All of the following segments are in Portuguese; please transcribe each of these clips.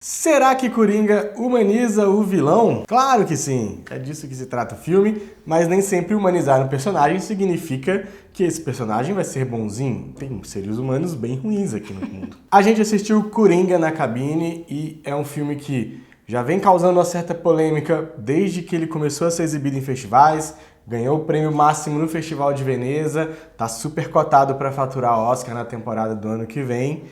Será que Coringa humaniza o vilão? Claro que sim, é disso que se trata o filme, mas nem sempre humanizar um personagem significa que esse personagem vai ser bonzinho. Tem seres humanos bem ruins aqui no mundo. A gente assistiu Coringa na Cabine e é um filme que já vem causando uma certa polêmica desde que ele começou a ser exibido em festivais, ganhou o prêmio máximo no Festival de Veneza, tá super cotado para faturar Oscar na temporada do ano que vem,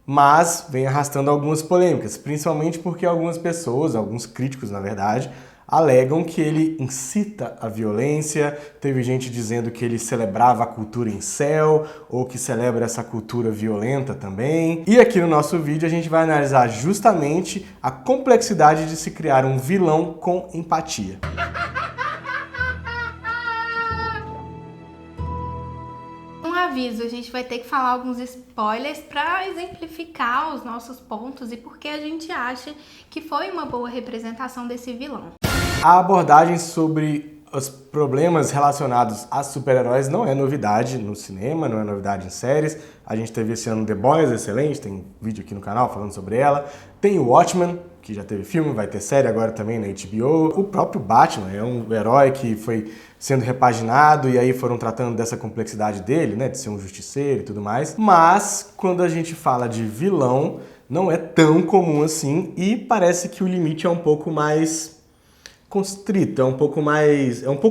mas vem arrastando algumas polêmicas, principalmente porque algumas pessoas, alguns críticos na verdade, alegam que ele incita a violência. Teve gente dizendo que ele celebrava a cultura incel, ou que celebra essa cultura violenta também. E aqui no nosso vídeo a gente vai analisar justamente a complexidade de se criar um vilão com empatia. Aviso, a gente vai ter que falar alguns spoilers para exemplificar os nossos pontos e porque a gente acha que foi uma boa representação desse vilão. A abordagem sobre os problemas relacionados a super-heróis não é novidade no cinema, não é novidade em séries. A gente teve esse ano The Boys, excelente, tem vídeo aqui no canal falando sobre ela. Tem o Watchmen, que já teve filme, vai ter série agora também na HBO. O próprio Batman é um herói que foi sendo repaginado e aí foram tratando dessa complexidade dele, né, de ser um justiceiro e tudo mais. Mas quando a gente fala de vilão, não é tão comum assim e parece que o limite é um pouco mais constrito, é um pouco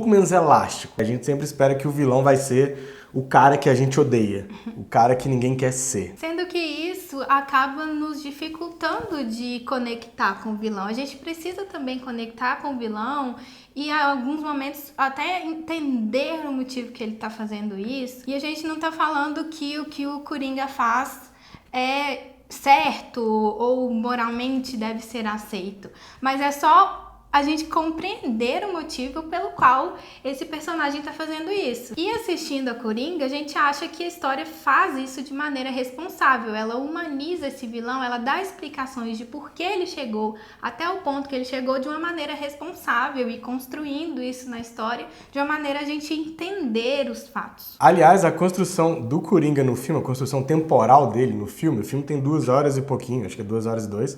menos elástico. A gente sempre espera que o vilão vai ser o cara que a gente odeia, o cara que ninguém quer ser. Sendo que isso acaba nos dificultando de conectar com o vilão. A gente precisa também conectar com o vilão e, em alguns momentos, até entender o motivo que ele está fazendo isso. E a gente não está falando que o que o Coringa faz é certo ou moralmente deve ser aceito, mas é só a gente compreender o motivo pelo qual esse personagem está fazendo isso. E assistindo a Coringa, a gente acha que a história faz isso de maneira responsável. Ela humaniza esse vilão, ela dá explicações de por que ele chegou até o ponto que ele chegou de uma maneira responsável e construindo isso na história de uma maneira a gente entender os fatos. Aliás, a construção do Coringa no filme, a construção temporal dele no filme, o filme tem 2 horas e pouquinho, acho que é 2 horas e 2.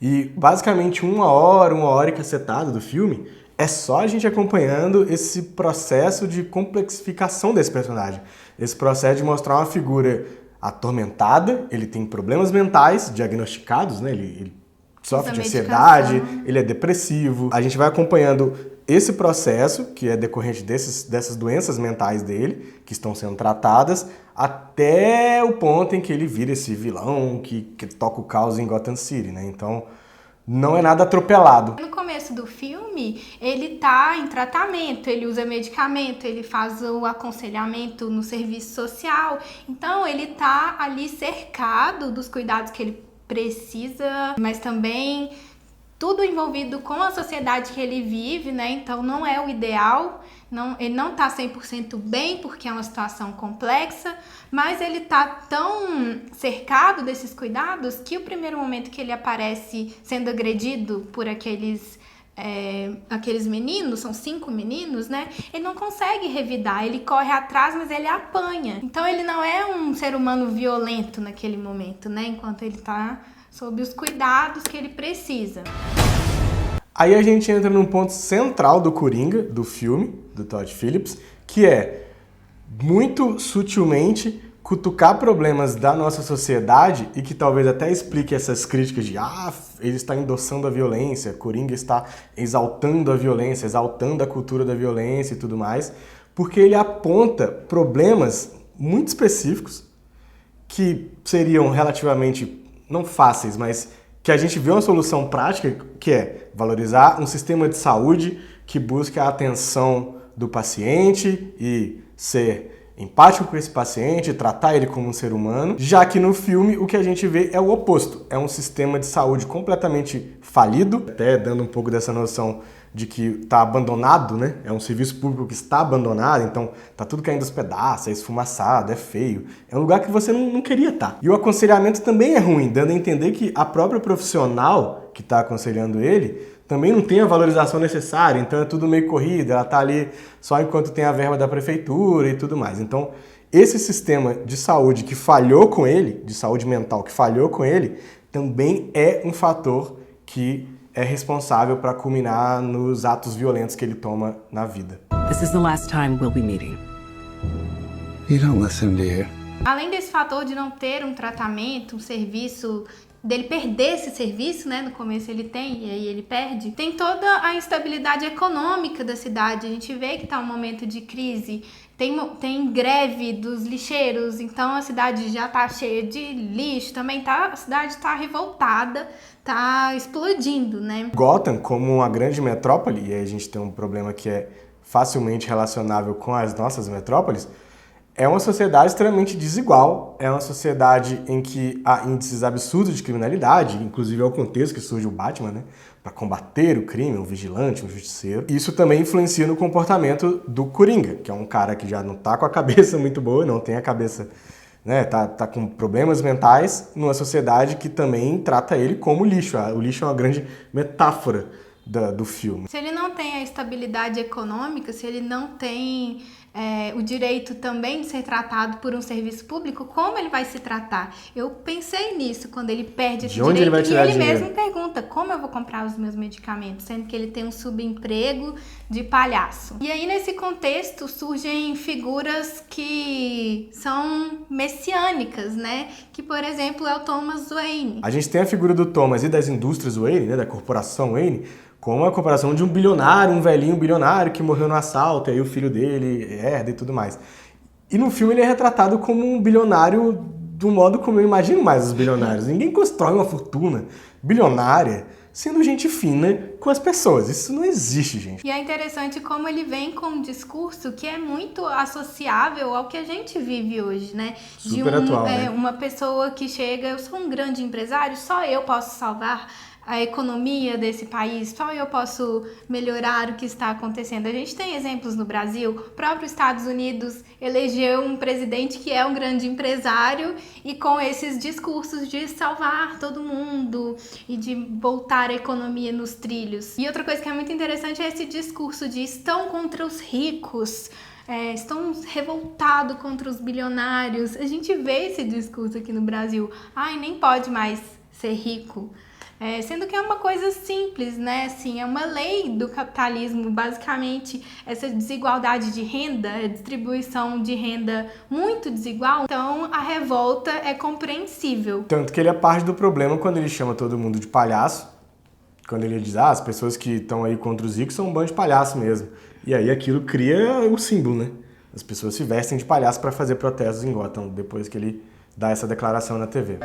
E basicamente 1 hora e cacetada do filme é só a gente acompanhando esse processo de complexificação desse personagem. Esse processo de mostrar uma figura atormentada, ele tem problemas mentais diagnosticados, né? Ele sofre de ansiedade, ele é depressivo. A gente vai acompanhando esse processo, que é decorrente dessas doenças mentais dele, que estão sendo tratadas, até o ponto em que ele vira esse vilão que toca o caos em Gotham City, né? Então, não é nada atropelado. No começo do filme, ele tá em tratamento, ele usa medicamento, ele faz o aconselhamento no serviço social. Então, ele tá ali cercado dos cuidados que ele precisa, mas também tudo envolvido com a sociedade que ele vive, né? Então não é o ideal, ele não tá 100% bem porque é uma situação complexa, mas ele tá tão cercado desses cuidados que o primeiro momento que ele aparece sendo agredido por aqueles meninos, são 5 meninos, né? Ele não consegue revidar, ele corre atrás, mas ele apanha. Então ele não é um ser humano violento naquele momento, né? Enquanto ele tá sob os cuidados que ele precisa. Aí a gente entra num ponto central do Coringa, do filme, do Todd Phillips, que é muito sutilmente cutucar problemas da nossa sociedade e que talvez até explique essas críticas de ele está endossando a violência, Coringa está exaltando a violência, exaltando a cultura da violência e tudo mais, porque ele aponta problemas muito específicos que seriam relativamente não fáceis, mas que a gente vê uma solução prática, que é valorizar um sistema de saúde que busca a atenção do paciente e ser empático com esse paciente, tratar ele como um ser humano, já que no filme o que a gente vê é o oposto, é um sistema de saúde completamente falido, até dando um pouco dessa noção de que está abandonado, né? É um serviço público que está abandonado, então tá tudo caindo aos pedaços, é esfumaçado, é feio. É um lugar que você não queria estar. E o aconselhamento também é ruim, dando a entender que a própria profissional que está aconselhando ele também não tem a valorização necessária, então é tudo meio corrido, ela tá ali só enquanto tem a verba da prefeitura e tudo mais. Então, esse sistema de saúde que falhou com ele, de saúde mental que falhou com ele, também é um fator que é responsável para culminar nos atos violentos que ele toma na vida. This is the last time we'll be meeting. You don't listen, do you? Além desse fator de não ter um tratamento, um serviço, dele perder esse serviço, né? No começo ele tem e aí ele perde. Tem toda a instabilidade econômica da cidade. A gente vê que tá um momento de crise. Tem greve dos lixeiros, então a cidade já tá cheia de lixo também, a cidade tá revoltada, tá explodindo, né? Gotham, como uma grande metrópole, e aí a gente tem um problema que é facilmente relacionável com as nossas metrópoles, é uma sociedade extremamente desigual, é uma sociedade em que há índices absurdos de criminalidade, inclusive é o contexto que surge o Batman, né? Para combater o crime, um vigilante, um justiceiro. Isso também influencia no comportamento do Coringa, que é um cara que já não tá com a cabeça muito boa, não tem a cabeça, né? Tá com problemas mentais, numa sociedade que também trata ele como lixo. O lixo é uma grande metáfora do filme. Se ele não tem a estabilidade econômica, se ele não tem o direito também de ser tratado por um serviço público, como ele vai se tratar? Eu pensei nisso quando ele perde esse direito, ele vai tirar e ele dinheiro? mesmo pergunta como eu vou comprar os meus medicamentos, sendo que ele tem um subemprego de palhaço. E aí nesse contexto surgem figuras que são messiânicas, né? Que, por exemplo, é o Thomas Wayne. A gente tem a figura do Thomas e das indústrias Wayne, né, da corporação Wayne, como a comparação de um bilionário, um velhinho bilionário que morreu no assalto, e aí o filho dele herda e tudo mais. E no filme ele é retratado como um bilionário do modo como eu imagino mais os bilionários. Ninguém constrói uma fortuna bilionária sendo gente fina com as pessoas. Isso não existe, gente. E é interessante como ele vem com um discurso que é muito associável ao que a gente vive hoje, né? Super atual, né? Uma pessoa que chega, eu sou um grande empresário, só eu posso salvar a economia desse país, só eu posso melhorar o que está acontecendo. A gente tem exemplos no Brasil, o próprio Estados Unidos elegeu um presidente que é um grande empresário e com esses discursos de salvar todo mundo e de voltar a economia nos trilhos. E outra coisa que é muito interessante é esse discurso de estão contra os ricos, estão revoltados contra os bilionários. A gente vê esse discurso aqui no Brasil. Ai, nem pode mais ser rico. Sendo que é uma coisa simples, né? Assim, é uma lei do capitalismo, basicamente, essa desigualdade de renda, a distribuição de renda muito desigual. Então, a revolta é compreensível. Tanto que ele é parte do problema quando ele chama todo mundo de palhaço, quando ele diz, as pessoas que estão aí contra os ricos são um bando de palhaço mesmo. E aí aquilo cria o símbolo, né? As pessoas se vestem de palhaço para fazer protestos em Gotham, depois que ele dá essa declaração na TV.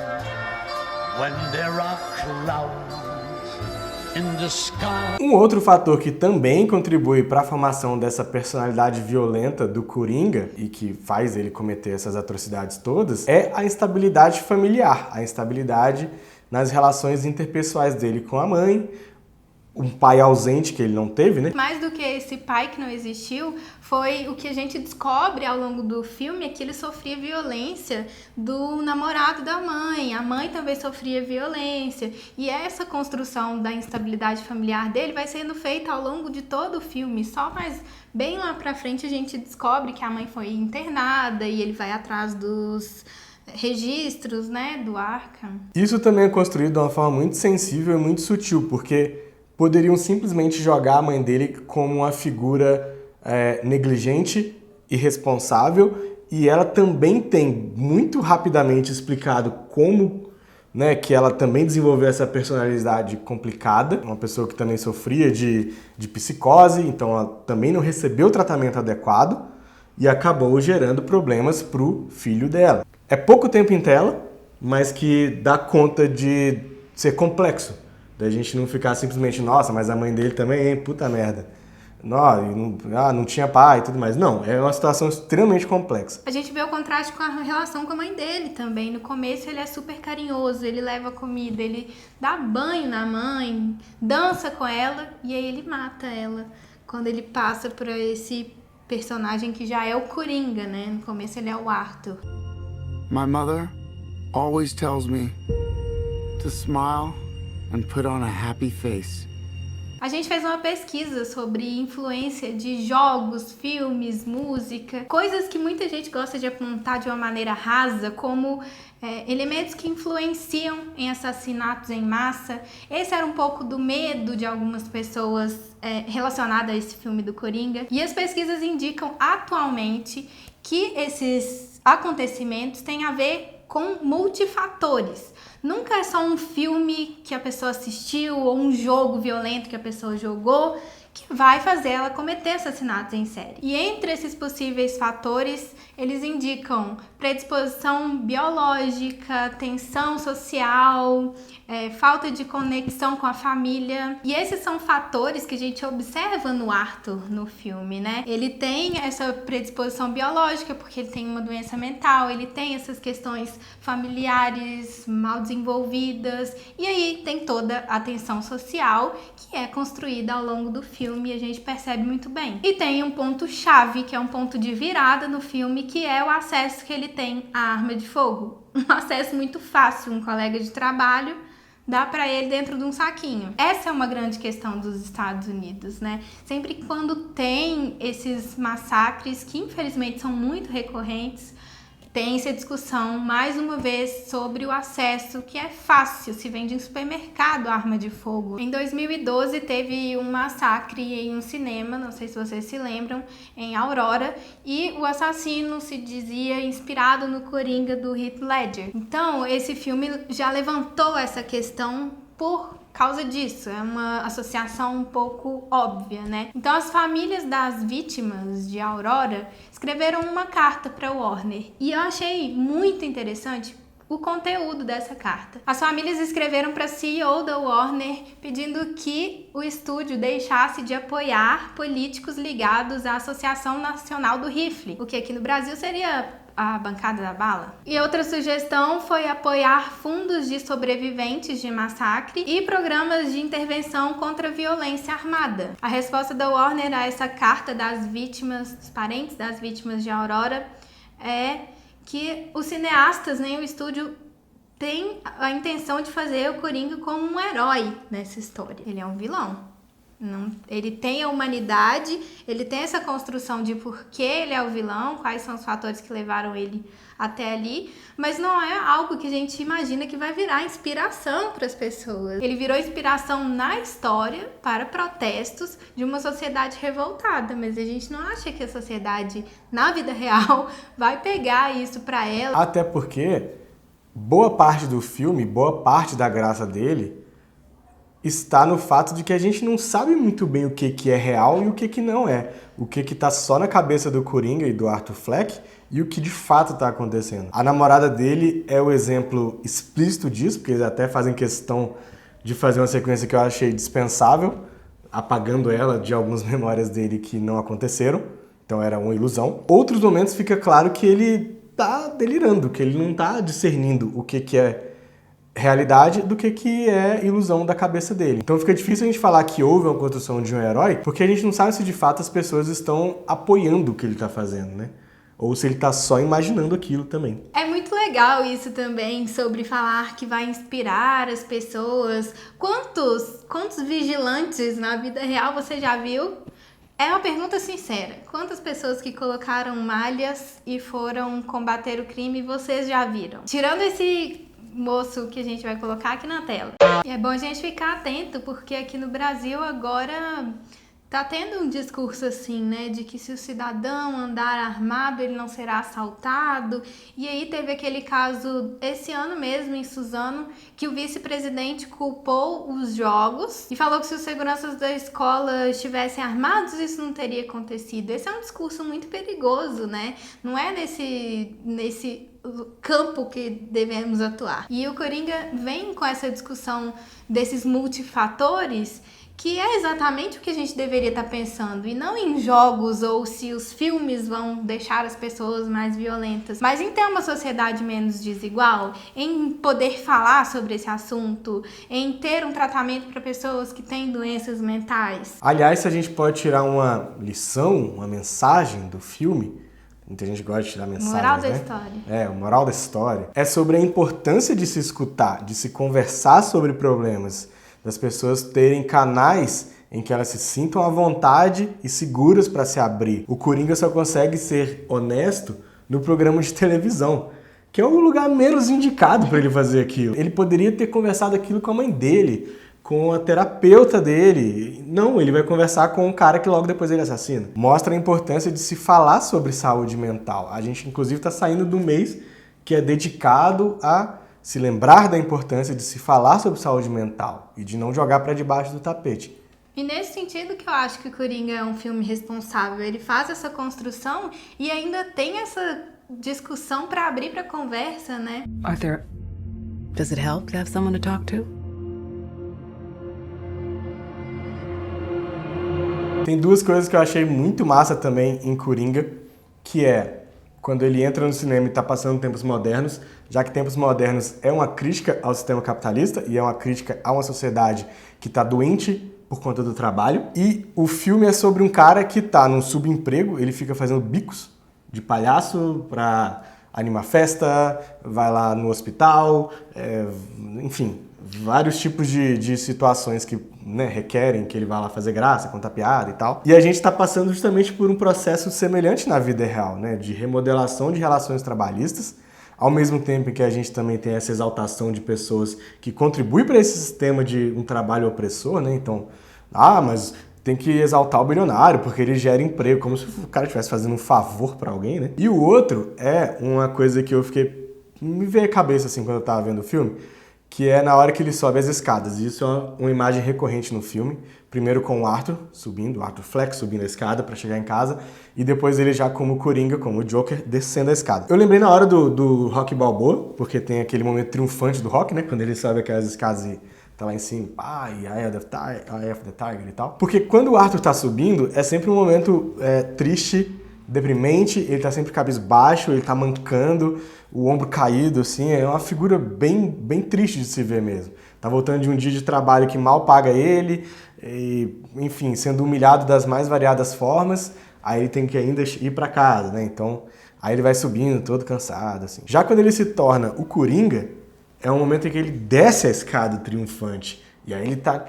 Um outro fator que também contribui para a formação dessa personalidade violenta do Coringa e que faz ele cometer essas atrocidades todas é a instabilidade familiar, a instabilidade nas relações interpessoais dele com a mãe, um pai ausente que ele não teve, né? Mais do que esse pai que não existiu, foi o que a gente descobre ao longo do filme, é que ele sofria violência do namorado da mãe. A mãe também sofria violência. E essa construção da instabilidade familiar dele vai sendo feita ao longo de todo o filme. Só mais bem lá pra frente a gente descobre que a mãe foi internada e ele vai atrás dos registros, né, do Arkham. Isso também é construído de uma forma muito sensível e muito sutil, porque poderiam simplesmente jogar a mãe dele como uma figura negligente, irresponsável, e ela também tem muito rapidamente explicado como, né, que ela também desenvolveu essa personalidade complicada, uma pessoa que também sofria de psicose, então ela também não recebeu o tratamento adequado e acabou gerando problemas pro filho dela. É pouco tempo em tela, mas que dá conta de ser complexo. Da gente não ficar simplesmente, nossa, mas a mãe dele também, hein? Puta merda. Não tinha pai e tudo mais. Não, é uma situação extremamente complexa. A gente vê o contraste com a relação com a mãe dele também. No começo ele é super carinhoso, ele leva comida, ele dá banho na mãe, dança com ela e aí ele mata ela. Quando ele passa por esse personagem que já é o Coringa, né? No começo ele é o Arthur. My mother always tells me to smile and put on a happy face. A gente fez uma pesquisa sobre influência de jogos, filmes, música, coisas que muita gente gosta de apontar de uma maneira rasa, como elementos que influenciam em assassinatos em massa. Esse era um pouco do medo de algumas pessoas relacionado a esse filme do Coringa. E as pesquisas indicam atualmente que esses acontecimentos têm a ver com multifatores. Nunca é só um filme que a pessoa assistiu ou um jogo violento que a pessoa jogou que vai fazer ela cometer assassinatos em série. E entre esses possíveis fatores, eles indicam predisposição biológica, tensão social, falta de conexão com a família. E esses são fatores que a gente observa no Arthur no filme, né? Ele tem essa predisposição biológica porque ele tem uma doença mental, ele tem essas questões familiares mal desenvolvidas, e aí tem toda a tensão social que é construída ao longo do filme e a gente percebe muito bem. E tem um ponto-chave, que é um ponto de virada no filme, que é o acesso que ele tem à arma de fogo. Um acesso muito fácil, um colega de trabalho dá pra ele dentro de um saquinho. Essa é uma grande questão dos Estados Unidos, né? Sempre quando tem esses massacres, que infelizmente são muito recorrentes, tem essa discussão, mais uma vez, sobre o acesso, que é fácil, se vende em supermercado arma de fogo. Em 2012, teve um massacre em um cinema, não sei se vocês se lembram, em Aurora, e o assassino se dizia inspirado no Coringa do Heath Ledger. Então, esse filme já levantou essa questão por causa disso, é uma associação um pouco óbvia, né? Então as famílias das vítimas de Aurora escreveram uma carta para Warner e eu achei muito interessante o conteúdo dessa carta. As famílias escreveram para a CEO da Warner pedindo que o estúdio deixasse de apoiar políticos ligados à Associação Nacional do Rifle, o que aqui no Brasil seria a bancada da bala. E outra sugestão foi apoiar fundos de sobreviventes de massacre e programas de intervenção contra a violência armada. A resposta da Warner a essa carta das vítimas, dos parentes das vítimas de Aurora, é que os cineastas, nem o estúdio, tem a intenção de fazer o Coringa como um herói nessa história. Ele é um vilão. Não, ele tem a humanidade, ele tem essa construção de por que ele é o vilão, quais são os fatores que levaram ele até ali, mas não é algo que a gente imagina que vai virar inspiração para as pessoas. Ele virou inspiração na história para protestos de uma sociedade revoltada, mas a gente não acha que a sociedade, na vida real, vai pegar isso para ela. Até porque boa parte do filme, boa parte da graça dele está no fato de que a gente não sabe muito bem o que é real e o que não é. O que está só na cabeça do Coringa e do Arthur Fleck e o que de fato está acontecendo. A namorada dele é o exemplo explícito disso, porque eles até fazem questão de fazer uma sequência que eu achei dispensável, apagando ela de algumas memórias dele que não aconteceram, então era uma ilusão. Outros momentos fica claro que ele tá delirando, que ele não tá discernindo o que é realidade do que é ilusão da cabeça dele. Então fica difícil a gente falar que houve uma construção de um herói, porque a gente não sabe se de fato as pessoas estão apoiando o que ele tá fazendo, né? Ou se ele tá só imaginando aquilo também. É muito legal isso também, sobre falar que vai inspirar as pessoas. Quantos vigilantes na vida real você já viu? É uma pergunta sincera. Quantas pessoas que colocaram malhas e foram combater o crime vocês já viram? Tirando esse moço que a gente vai colocar aqui na tela. E é bom a gente ficar atento, porque aqui no Brasil agora tá tendo um discurso assim, né, de que se o cidadão andar armado, ele não será assaltado. E aí teve aquele caso esse ano mesmo, em Suzano, que o vice-presidente culpou os jogos e falou que se os seguranças da escola estivessem armados, isso não teria acontecido. Esse é um discurso muito perigoso, né? Não é nesse campo que devemos atuar. E o Coringa vem com essa discussão desses multifatores, que é exatamente o que a gente deveria estar pensando, e não em jogos ou se os filmes vão deixar as pessoas mais violentas, mas em ter uma sociedade menos desigual, em poder falar sobre esse assunto, em ter um tratamento para pessoas que têm doenças mentais. Aliás, se a gente pode tirar uma lição, uma mensagem do filme, muita gente gosta de tirar mensagens, Moral da né? história. O moral da história é sobre a importância de se escutar, de se conversar sobre problemas, das pessoas terem canais em que elas se sintam à vontade e seguras para se abrir. O Coringa só consegue ser honesto no programa de televisão, que é o lugar menos indicado para ele fazer aquilo. Ele poderia ter conversado aquilo com a mãe dele, com a terapeuta dele. Não, ele vai conversar com um cara que logo depois ele assassina. Mostra a importância de se falar sobre saúde mental. A gente, inclusive, está saindo do mês que é dedicado a se lembrar da importância de se falar sobre saúde mental e de não jogar para debaixo do tapete. E nesse sentido que eu acho que o Coringa é um filme responsável. Ele faz essa construção e ainda tem essa discussão para abrir para conversa, né? Arthur, does it help to have someone to talk to? Tem duas coisas que eu achei muito massa também em Coringa, que é quando ele entra no cinema e está passando tempos modernos, já que tempos modernos é uma crítica ao sistema capitalista e é uma crítica a uma sociedade que está doente por conta do trabalho. E o filme é sobre um cara que está num subemprego, ele fica fazendo bicos de palhaço para animar festa, vai lá no hospital, enfim, vários tipos de situações que requerem que ele vá lá fazer graça, contar piada e tal. E a gente está passando justamente por um processo semelhante na vida real, de remodelação de relações trabalhistas, ao mesmo tempo que a gente também tem essa exaltação de pessoas que contribuem para esse sistema de um trabalho opressor, Então, mas tem que exaltar o bilionário porque ele gera emprego, como se o cara estivesse fazendo um favor para alguém, E o outro é uma coisa que me veio à cabeça assim quando eu tava vendo o filme, que é na hora que ele sobe as escadas. Isso é uma imagem recorrente no filme. Primeiro com o Arthur Fleck subindo a escada para chegar em casa, e depois ele já como Coringa, como o Joker, descendo a escada. Eu lembrei na hora do Rocky Balboa, porque tem aquele momento triunfante do Rock, Quando ele sobe aquelas escadas e tá lá em cima, Eye of the Tiger e tal. Porque quando o Arthur tá subindo, é sempre um momento triste, deprimente, ele tá sempre cabisbaixo, ele tá mancando, o ombro caído, assim, é uma figura bem, bem triste de se ver mesmo. Tá voltando de um dia de trabalho que mal paga ele, e, enfim, sendo humilhado das mais variadas formas, aí ele tem que ainda ir pra casa, Então, aí ele vai subindo todo cansado, assim. Já quando ele se torna o Coringa, é um momento em que ele desce a escada triunfante, e aí ele tá,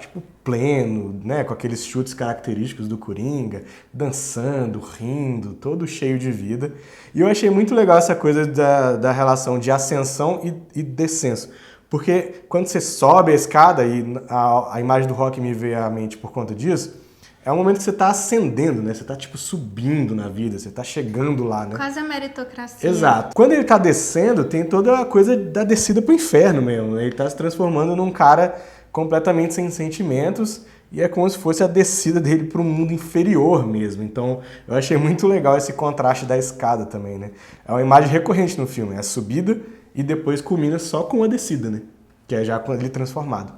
pleno, com aqueles chutes característicos do Coringa, dançando, rindo, todo cheio de vida. E eu achei muito legal essa coisa da relação de ascensão e descenso. Porque quando você sobe a escada, e a imagem do Rock me veio à mente por conta disso, é um momento que você tá ascendendo, Você tá, subindo na vida, você tá chegando lá, Quase a meritocracia. Exato. Quando ele tá descendo, tem toda a coisa da descida pro inferno mesmo, Ele tá se transformando num cara completamente sem sentimentos, e é como se fosse a descida dele para um mundo inferior mesmo. Então, eu achei muito legal esse contraste da escada também, É uma imagem recorrente no filme, é a subida e depois culmina só com a descida, Que é já com ele transformado.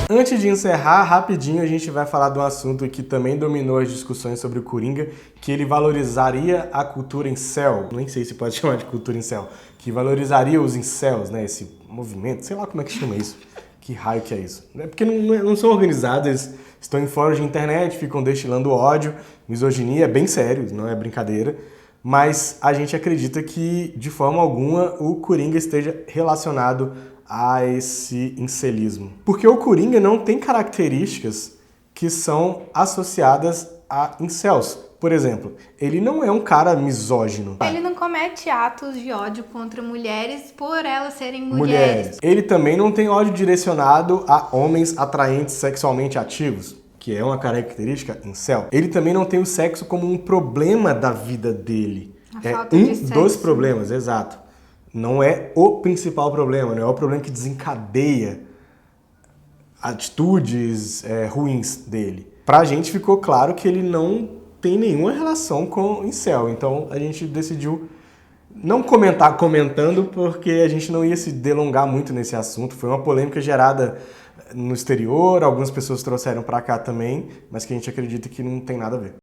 Antes de encerrar, rapidinho, a gente vai falar de um assunto que também dominou as discussões sobre o Coringa, que ele valorizaria a cultura incel, nem sei se pode chamar de cultura incel, que valorizaria os incels, Esse movimento, sei lá como é que chama isso, que raio que é isso. Porque não são organizados, eles estão em fóruns de internet, ficam destilando ódio, misoginia, é bem sério, não é brincadeira, mas a gente acredita que, de forma alguma, o Coringa esteja relacionado a esse incelismo. Porque o Coringa não tem características que são associadas a incels. Por exemplo, ele não é um cara misógino. Ele não comete atos de ódio contra mulheres por elas serem mulheres. Ele também não tem ódio direcionado a homens atraentes sexualmente ativos, que é uma característica incel. Ele também não tem o sexo como um problema da vida dele. Falta de sexo. Dos problemas, exato. Não é o principal problema, não é o problema que desencadeia atitudes ruins dele. Pra gente ficou claro que ele não tem nenhuma relação com o incel, então a gente decidiu não comentando, porque a gente não ia se delongar muito nesse assunto. Foi uma polêmica gerada no exterior, algumas pessoas trouxeram pra cá também, mas que a gente acredita que não tem nada a ver.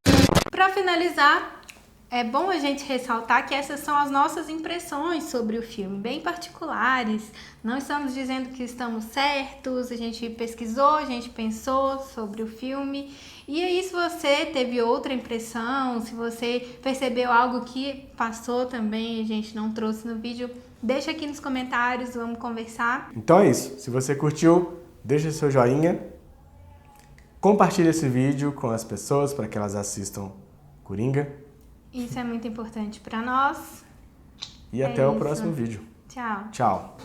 Pra finalizar, é bom a gente ressaltar que essas são as nossas impressões sobre o filme, bem particulares. Não estamos dizendo que estamos certos, a gente pesquisou, a gente pensou sobre o filme. E aí, se você teve outra impressão, se você percebeu algo que passou também, a gente não trouxe no vídeo, deixa aqui nos comentários, vamos conversar. Então é isso. Se você curtiu, deixa seu joinha, Compartilhe esse vídeo com as pessoas para que elas assistam Coringa. Isso é muito importante pra nós. E até o isso. próximo vídeo. Tchau. Tchau.